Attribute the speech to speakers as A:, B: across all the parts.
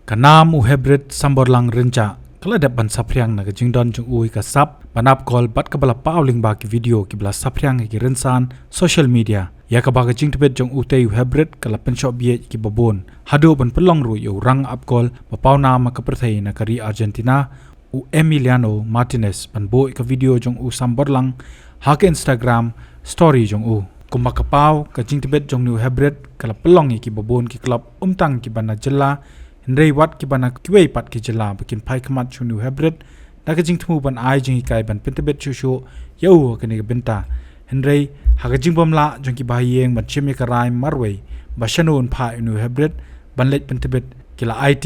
A: Kanam u hybrid Samborlang renca kala dap ban sapriang na jingdon jung ui ka sap banap call bat ka bala pauling ba ki video ki bala sapriang ki rensan social media ya ka ba ka jingtbet jung u te u hybrid kala pensho bie ki babon hado ban pelong ru yo rang up call ba pauna ma ka perthai na kari Argentina u Emiliano Martinez ban boy ka video jung u Samborlang ha ka Instagram story jung u kumba ka pau ka jingtbet jung nu hybrid kala pelong ki babon ki club umtang ki bana jella Henry wat ki bana kiwei pat ki jela bikin pai kamat chunu hybrid na ka jing thmu ban ai jing kai ban Pyntbit chu yau ka ni benta Henry ha ka jing bomla jong ki bahiyeng ban chimi ka rai marwei ba shanun pha inu hybrid ban let Pyntbit kila IT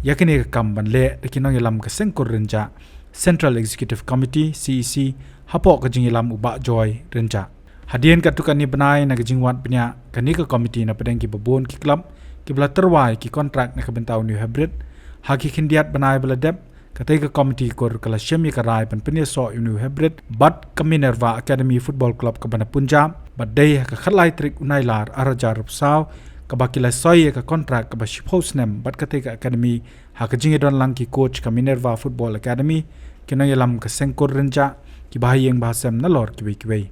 A: yakini ka kam ban le kinong yalam ka sengkor renja Central Executive Committee CEC hapo ka jing yalam uba joy renja hadien ka tukani banai na ka jing wat pnya kani ka committee na pedeng ki babon ki club ki bla terwai ki kontrak na kabentau new hybrid haki khindiat banai bla dep katai ka committee kor kala shemi ka rai pan penia so new hybrid bat ka Minerva Academy Football Club ka bana Punjab bat dei ka khalai trik unai lar arajar saw ka bakila soye ka kontrak ka ba shipho Snem bat katai ka academy haka jingedon lang ki coach ka Minerva Football Academy kinang yalam ka sengkor renja ki bahiyeng bahasam na lor ki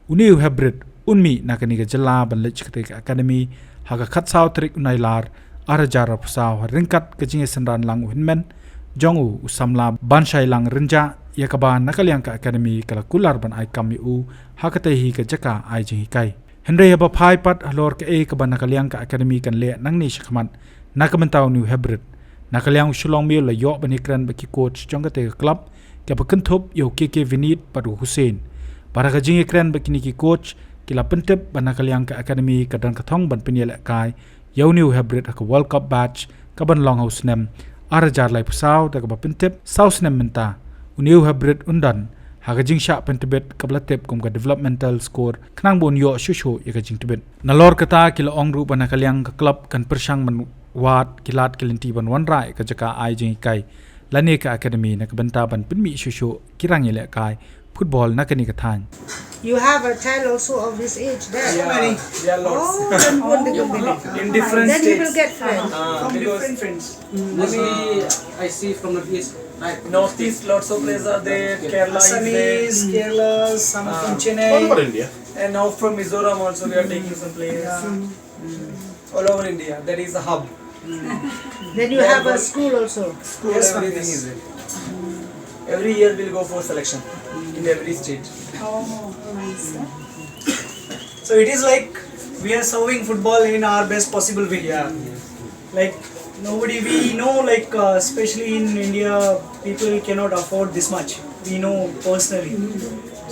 A: new hybrid unmi na kani ka jela ban lech katai ka academy haka khat saw trik unai lar arajara pusaw ringkat kejinge senran lang uhinmen jongu usamla banshai lang renja yakaba nakaliang ka academy kala kular ban ai kami u haka hi ka jaka ai jing kai henry ba phai pat halor ka e ka ban nakaliang ka academy kan le nangni shakman nakamentaw new hybrid nakaliang Shillong Mail la yo bani kran ba ki coach jongate club ka ba kenthop yo keke vinit padu Hussein para ka jinge kran ba kini ki coach kila pentep ban nakaliang ka academy ka dan ka Thong ban Pynlehkai yau new hybrid ka World Cup batch ka ban long house Snem arajar lai pusaw da ka ba pentep south Snem menta new hybrid undan ha ka jingsha Pyntbit ka blatep kum ka developmental score knang bon yo shushu ya ka jingtbit nalor kata kila ong ru ban nakaliang ka club kan pershang man wat kilat kilinti ban wan rai ka jaka ai jing kai lane ka academy na ka banta ban pinmi shushu kirang ile kai football nakani ka than.
B: You have a child also of this age there?
C: Yeah, yeah, lots.
B: Oh, then
C: In different
B: then
C: states.
B: you will get friends.
C: From different friends.
D: Mostly I see from the east.
C: Northeast, lots of places are there. Kerala is there.
E: Kerala, some from
F: All
E: Chennai.
F: over India.
C: And now from Mizoram also we are taking some players. All over India. That is the hub.
B: Then you have a school also.
C: School,
E: Yes, ma'am,
C: everything
E: yes.
C: is there. Every year we'll go for selection in every state.
E: Oh, nice. So it is like we are serving football in our best possible way.
C: Yeah.
E: Like nobody, we know, like especially in India, people cannot afford this much. We know personally.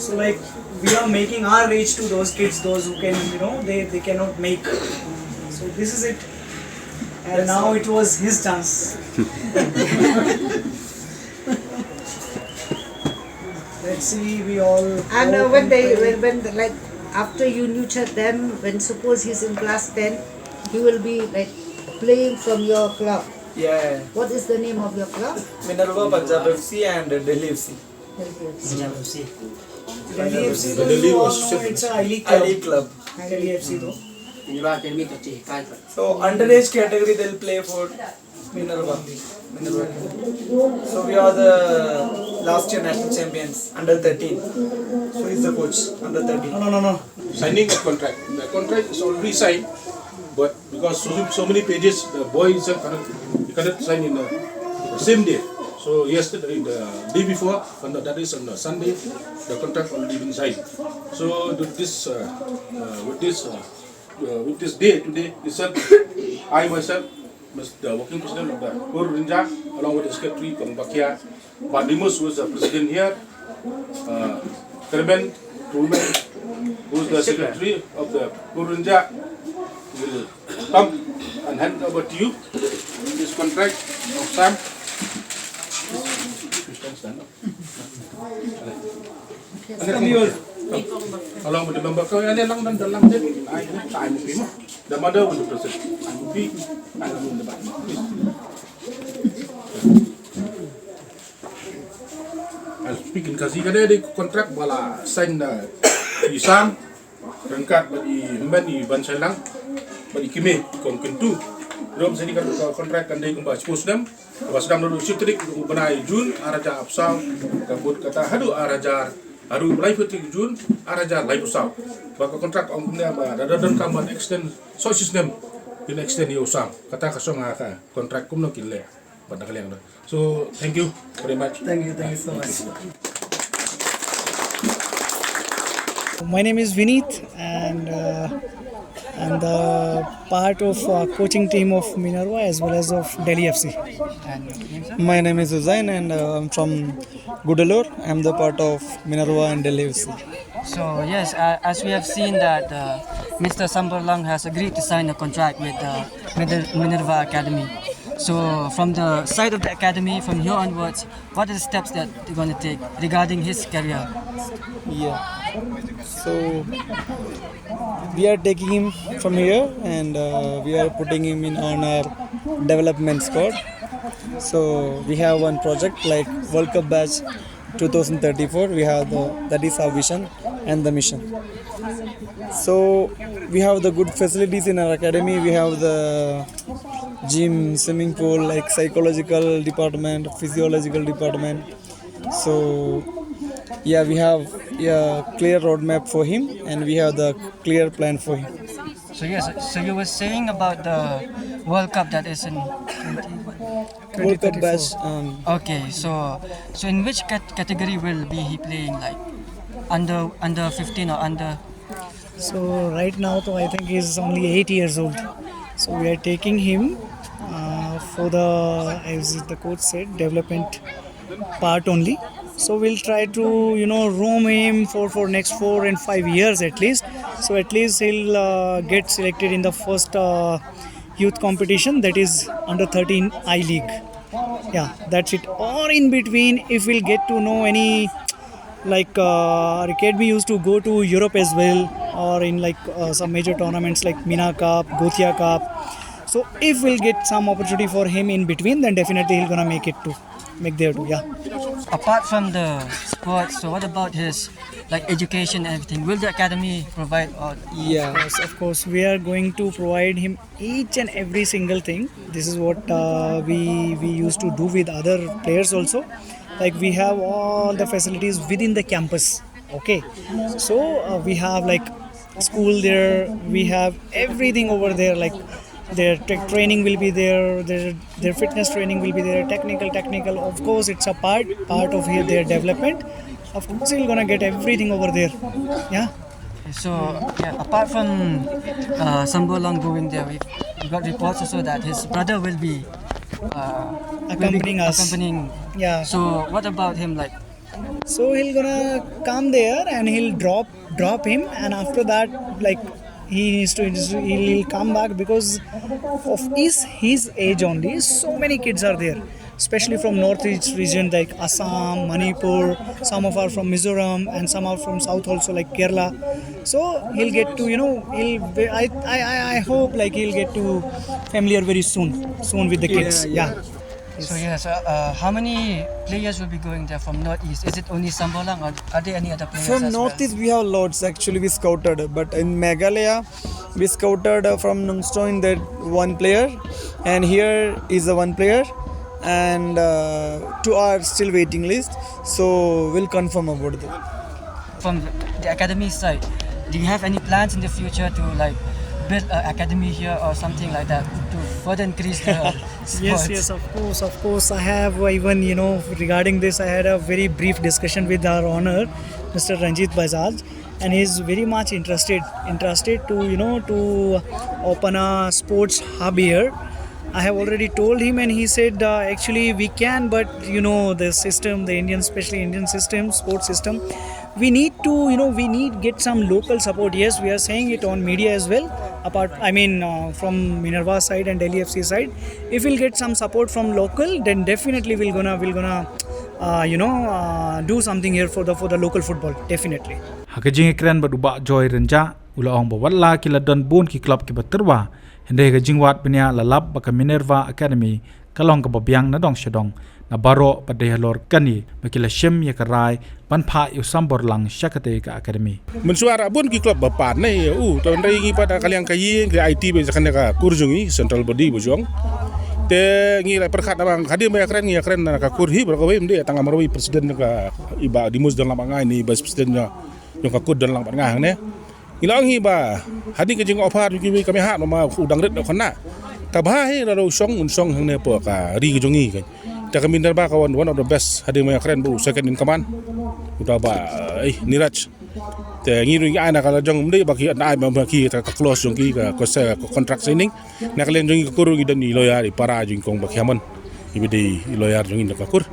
E: So like we are making our reach to those kids, those who can, they cannot make. So this is it. And now it was his chance. Let's see, we all.
B: And when like after you nurture them, when suppose he's in class 10, he will be like playing from your club.
C: Yeah.
B: What is the name of your club?
C: Minerva, Punjab FC and Delhi FC.
E: Delhi FC, though,
F: Delhi
E: you all
F: was
E: know it's a I-League club.
C: I-League club.
E: Delhi FC though.
C: So underage category they'll play for Minerva. So we are the last year national champions under 13. So he's the coach under 13.
E: No.
F: Signing a contract. The contract is already signed, but because so many pages, the boy himself cannot sign in the same day. So yesterday, the day before, that is on the Sunday, the contract already been signed. So with this day today itself, I myself, the working president of the Rinja, along with the secretary from Bakia, Padimus was the president here, Kerben, who is the secretary of the Rinja, will come and hand over to you this contract of Sam. Along with the member, the mother will be present. I will be in the back. I'll speak in Kazi. Kada ada kontrak bala sign na isam rangkat bagi Mbani Ban Shillong bagi kime kon kentu Rom sini kan kontrak kan dari kembali Snem, was dam dulu sutrik benai Jun araja absau, kabut kata hadu arajar haru mulai putrik Jun arajar lai usau. Baka kontrak ongnya ba dan kamban extend so Snem in extend yo usau. Kata kasong aka kontrak kum no kille. Pada kalian. So thank you very much.
E: Thank you so much. My name is Vineet, and I'm the part of coaching team of Minerva as well as of Delhi FC.
G: My name is Hussain and I'm from Gudalur. I'm the part of Minerva and Delhi FC.
H: So yes, as we have seen that Mr. Samborlang has agreed to sign a contract with Minerva Academy. So from the side of the academy, from here onwards, what are the steps that you're going to take regarding his career?
G: Yeah. So we are taking him from here and we are putting him in on our development squad. So we have one project like World Cup batch 2034. We have that is our vision and the mission. So we have the good facilities in our academy. We have the gym, swimming pool, like psychological department, physiological department. So yeah, we have a clear roadmap for him and we have the clear plan for him.
H: So yes, so you were saying about the World Cup that is in
G: World Cup batch.
H: okay, so in which category will be he playing, like under 15 or under?
E: So right now, though, I think he's only 8 years old. So we are taking him for the, as the coach said, development part only. So we'll try to roam him for next 4 and 5 years at least. So at least he'll get selected in the first youth competition, that is under 13 I League. Yeah, that's it. Or in between, if we'll get to know any, like our academy used to go to Europe as well, or in like some major tournaments like Mina Cup, Gothia Cup. So if we'll get some opportunity for him in between, then definitely he'll gonna make there too. Yeah.
H: Apart from the sports, so what about his like education and everything? Will the academy provide?
G: Yeah.
E: Of course, we are going to provide him each and every single thing. This is what we used to do with other players also. Like we have all the facilities within the campus. Okay, so we have like school there. We have everything over there. Like their training will be there. Their fitness training will be there. Technical. Of course, it's a part of their development. Of course, he's gonna get everything over there. Yeah.
H: So yeah, apart from Samborlang going there, we got reports also that his brother will be
E: Accompanying us. Yeah.
H: So what about him, like?
E: So he'll gonna come there and he'll drop him, and after that, like he'll come back because of his age only. So many kids are there, especially from northeast region like Assam, Manipur. Some of are from Mizoram and some are from south also like Kerala. So he'll get to I hope like he'll get to familiar very soon with the kids. Yeah.
H: So yes, how many players will be going there from northeast? Is it only Samborlang or are there any other players?
G: From
H: as
G: northeast we have lots actually we scouted, but in Meghalaya we scouted from Nungstoin that one player, and here is the one player, and 2 are still waiting list. So we'll confirm about that.
H: From the academy side, do you have any plans in the future to like build an academy here or something like that to further increase the sports?
E: Yes, of course. I have even, regarding this, I had a very brief discussion with our owner, Mr. Ranjit Bajaj, and he's very much interested to open a sports hub here. I have already told him, and he said actually we can, but the system, the Indian, especially Indian system, sports system, we need to get some local support. Yes, we are saying it on media as well. From Minerva side and Delhi FC side, if we'll get some support from local, then definitely we're gonna do something here for the local football. Definitely.
A: Hakajing ekran berubah joy renja ulaong bawalla kila don bun ki club ki baterwa hende gajing wat penya lalap baka Minerva Academy kalong ka babyang na dong syadong na baro padehalor kani makila shem ya karai panpa yu Samborlang syakate ka academy
F: mensuara bun ki klub bapan nei ton rai ngi pada kaliang kayi ke IT be zakane ka kurjungi central body bujong te ngi la perkat abang hadir me keren ngi keren na ka kurhi bro we mde tanga marwi presiden ka iba di mus dalam ngai ni bas presidennya yang ka kud dalam ngang ne ilang hi ba hadir ke jing ofar ki kami ha ma udang ret khona tabha he ro song hang ne po ka ri ke jongi kan ta kami darba kawan one of the best hadir me keren bu second in command udah ba niraj te ngi ru ana kala jong mde ba ki na ba ki ta close jong ki ka contract signing na kalen jong ki kuru gi dan ni lawyer para jong kong ba khaman ibidi lawyer jong ni ka kur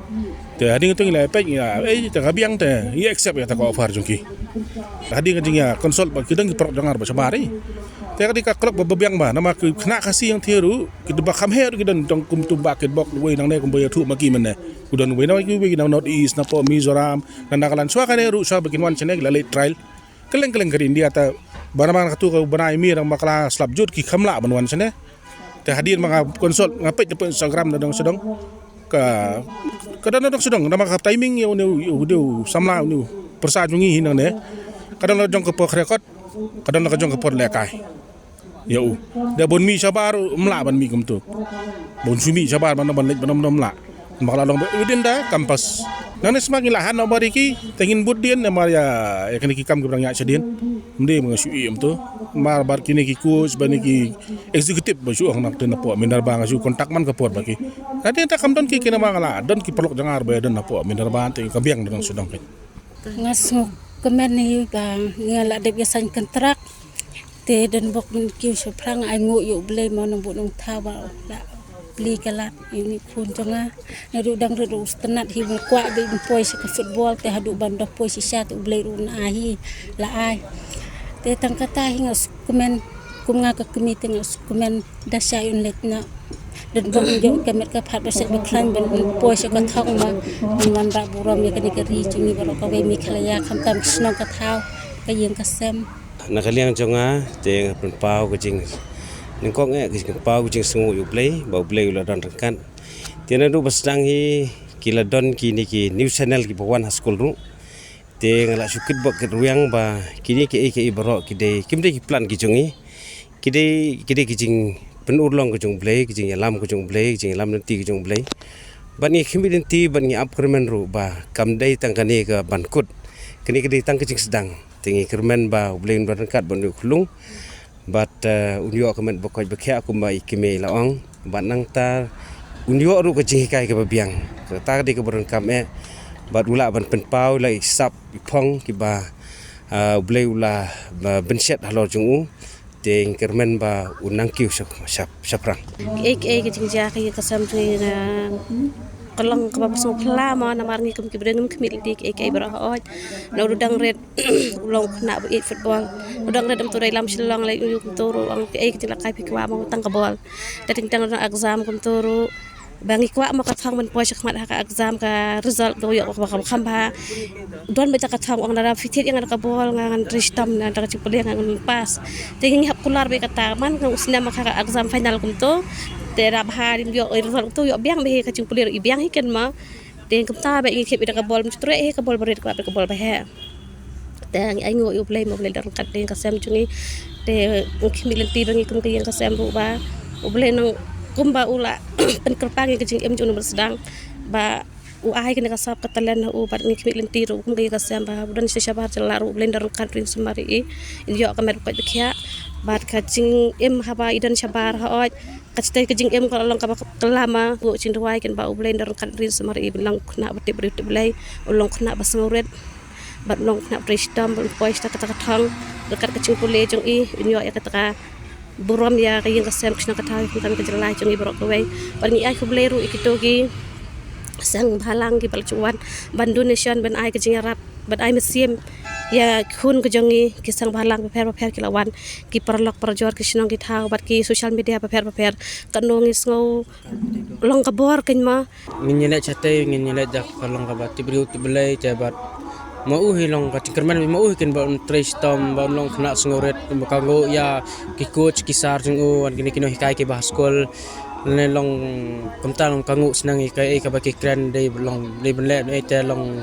F: te hading tu ngi pe ya ta gabiang te i accept ya ta ko offer jong ki hading jing ya consult ba ki dang ki pro jangar ba samari te ka di ka klub ba biang ba nama ki khna khasi yang thiru ki ba kham he ki dan tong kum tu bucket box we nang ne kum ba thu ma ki man ne udan we na ki we na north east na po Mizoram na nakalan swa ka ne ru sa bikin wan chene la late trial keleng ke India ta bana ka tu ka bana mi rang makla slap jut ki khamla ban wan chene te hadir mga consult ngapet de Instagram na dong sedong ka kadang dong sedong nama ka timing yo ne samla ne persa jungi hinang ne kadang jong ke po record kadang jong ke po lekai ya da bon mi sabar mla ban mi kum tu bon sumi sabar ban lek ban mla makala long within da campus nang semakin lahan no bariki tengin budien na maria ya kan ki kam gebrang ya sedien mde mga sui tu mar bar kini ki coach bani ki executive ba su nak ten po minar ba su kontak man ka pot baki kadi ta kam don ki kina mangala don ki pelok jangar ba don po minar ba te ka biang don sudong ken
I: ngasuk kemen ni bang ngala de biasan kontrak te dan bok min ki su prang ai ngu yu ble mo nang bu nang tha ba la beli kalat ini pun jonga na du dang ru stenat hi kwa be poi se football te hadu bando poi si sha tu ble ru na hi la ai te tang kata hi ngas kumen kum nga ka kemi te ngas kumen da sha yun let na dan bok jo kemet ka phat ba se ba klan ben poi se ka thong ma man ba buram ya kani ka ri chungi ba ka be Meghalaya kham tam snong ka thau ka yeng ka sem
J: na kaliang jonga te pen pau ka jing ningkong ke pau jing sungu yu play ba play ula don kan tiana du basdang hi kila don kini ki news channel ki bawan school ru te ngala sukit bok ke ruyang ba kini ke ibaro kide kimde ki plan ki jongi kide ki jing penurlong ke jong play ki jing alam ke jong play jing alam nanti ke jong play ban ni khimidin ti ban ni upkermen ru ba kamdai tangkani ke bankut kini kide tang ke jing sedang tingi kermen ba play don kat ban yu khulung but unyo comment bokoj bekhya aku mai kime laong bat nang ta unyo ru ke jing kai ke babiang ta di ke beron kam bat ula ban pen pau lai sap pong ki ba blei ula benset halor jungu teng kermen ba unang kiu saprang
K: ek ke jing ja ke kasam tu na kalong ka basong pla ma na marngi kum ki brengum kmil dik ek bra oj no dang red long na bu football dang red am to lam Shillong lai yu turu ang ek tila kai pikwa mo tang ka bol dating tang exam kum turu bangi kwa mo ka thang man po shakmat ka exam ka result do yo ka khamba don ba ka thang ang na fitit yang ka bol ngan ristam na ka chipule ngan pas tingin hap kular be ka taman ka Snem ka exam final kum to tera bahari yo result tu yo biang be ka chipule i biang hiken ma teng kum ta be khip ka bol mstre ka bol berit ka bol ba he teng ai ngo yo play mo play dar ka teng ka sem chungi te khimilen ti bangi kum ka yang ka sem bu ba play nang kumba ula penkerpang ke jing em jun bersedang ba u ai ke kasap katalen u bat ngi khmil tiru kum ke kasam ba budan se shabar celaru blender country semari yo kamer ko bekhya bat ka jing em haba idan shabar ha oj kactai ke jing em ko long ka kelama bu jing dawai ken ba u blender country semari bilang kena beti beri belai ulong kena basmuret bat long kena pristam poi sta kata thong dekat ke jing pule jong i yo ya kata buram ya kayang kasem kena kata kita ke jelai jong ibrok kawai bangi ai kubleru ikitogi sang halang ki balcuan bandu nation ban ai ke jingarap ban ai mesim ya khun ke jongi ki sang halang paper ki lawan ki perlok perjor ki sinong ki thau bat ki social media paper kanong isngau long ka bor kin ma
H: nginyele chate nginyele jak kalong ka bat tibriu tiblai jabat mau hilong ka tingkerman mau ken ba trace tom ba long kena sengoret ba kango ya ki coach ki sar jung an kini hikai ke ba school le long kamta long kangu senang kai ka baki kran dei long le benle te long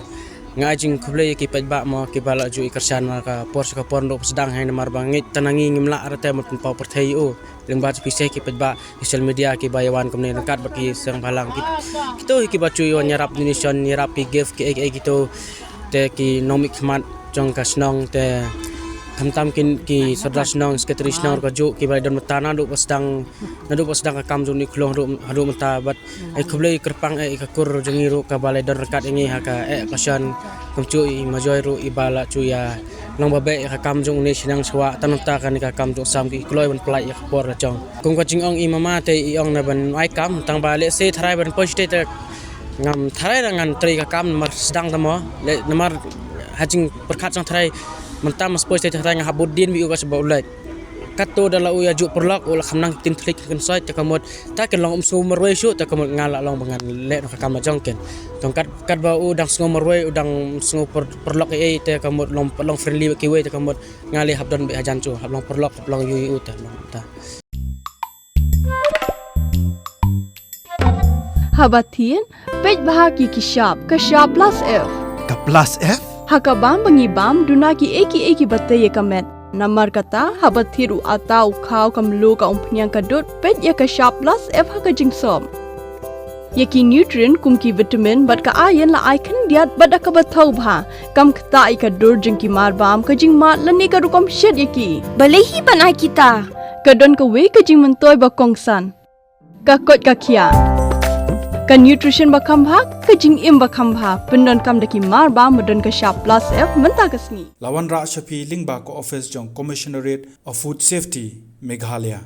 H: ngajing khuble ki pajba mo ki bala ju ikarsan ma ka por ndo sedang hai mar bangit tanangi ngimla rate mot pau perthai o lengba pisai ki pajba social media ki bayawan komne dekat baki sang balang kito ki bacu yo nyarap donation nyarap pi gift ki kito te ki nomik khmat jong ka snong te kamtam ki saudara senang sekretari senang ka ju ki bai don matana du pasdang ka kam ju ni khlong hadu mata bat ai khublei kerpang ka kur jongi ru ka balai don rekat ingi ha ka kasan kamcu I majoi ru ibala cu ya long babe ka kam jung ni senang Shwa tanota ka ni ka kam ju sam ki kloi ban plai ka por chong kung ka jing ong I mama te I ong na ban ai kam tang ba le se thrai ban poste te ngam thrai ngan tri ka kam mar sedang tamo le namar hajing perkat sang thrai mentam sport saya tanya habudin bi ugas baulai kato dala uya juk perlak ul khamnang tim tlik kan sai ta kamot ta kan long umsu merwe syu ta kamot ngala long bangan le no kam jongken tong kat ba u dang sngo merwe udang sngo perlak te kamot long friendly ki we ta kamot ngali habdon be hajan chu hablong perlak hablong yu ta ta
L: Habatin pej bahagi kishap kashap plus F
M: ka plus F
L: Hakabam bangibam dunaki eki bataya kamet. Namar kata habat thiru atau kau kamlu ka umpnyang kadut pet ya ka sharp plus F haka jingsom. Yaki nutrient kumki vitamin bat ka ayan la icon diat bada ka bathau bha kam kata I ka dur jingki marbam ka jing mat lani ka rukom shed yaki. Balehi banai kita. Kadon ka we ka jing mentoy ba kongsan. Ka kot ka kia. Ka nutrition bakam bha ka jing im bakam bha pendon kam daki mar ba modon ka sharp plus F menta ka sngi
A: Lawan Ra Shafi lingba ko office jong commissionerate of food safety Meghalaya